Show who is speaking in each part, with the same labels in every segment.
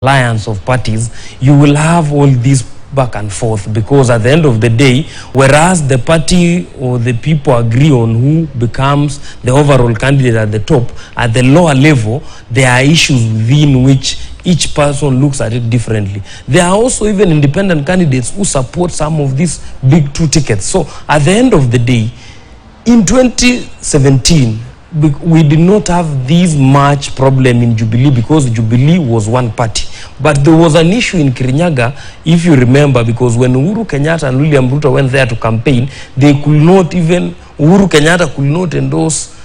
Speaker 1: alliance of parties, you will have all this back and forth, because at the end of the day, whereas the party or the people agree on who becomes the overall candidate at the top, at the lower level, there are issues within which each person looks at it differently. There are also even independent candidates who support some of these big two tickets. So at the end of the day, in 2017, we did not have this much problem in Jubilee because Jubilee was one party. But there was an issue in Kirinyaga, if you remember, because when Uhuru Kenyatta and William Ruto went there to campaign, they could not even, Uhuru Kenyatta could not endorse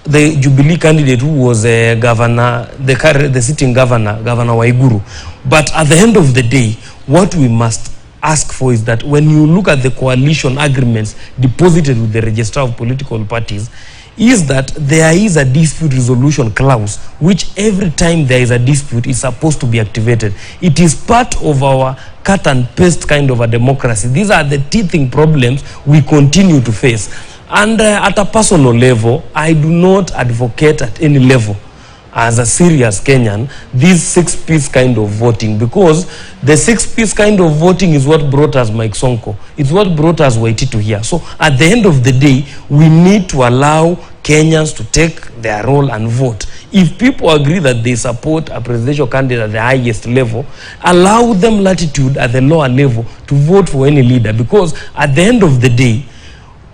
Speaker 1: the Jubilee candidate who was governor, the sitting governor, Governor Waiguru. But at the end of the day, what we must ask for is that when you look at the coalition agreements deposited with the Registrar of Political Parties, is that there is a dispute resolution clause which every time there is a dispute is supposed to be activated. It is part of our cut and paste kind of a democracy. These are the teething problems we continue to face. And at a personal level, I do not advocate at any level as a serious Kenyan this six-piece kind of voting, because the six-piece kind of voting is what brought us Mike Sonko. It's what brought us Waititu here. So at the end of the day, we need to allow Kenyans to take their role and vote. If people agree that they support a presidential candidate at the highest level, allow them latitude at the lower level to vote for any leader, because at the end of the day,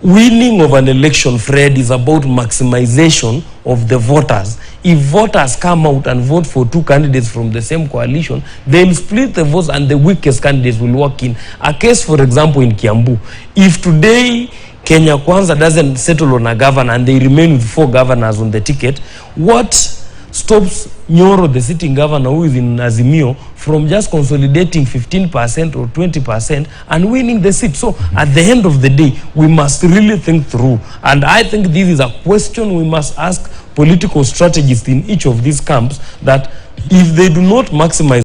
Speaker 1: winning of an election, Fred, is about maximization of the voters. If voters come out and vote for two candidates from the same coalition, they'll split the votes and the weakest candidates will walk in. A case, for example, in Kiambu. If today Kenya Kwanza doesn't settle on a governor and they remain with 4 governors on the ticket, what stops Nyoro, the sitting governor who is in Azimio, from just consolidating 15% or 20% and winning the seat? So at the end of the day, we must really think through. And I think this is a question we must ask political strategists in each of these camps, that if they do not maximize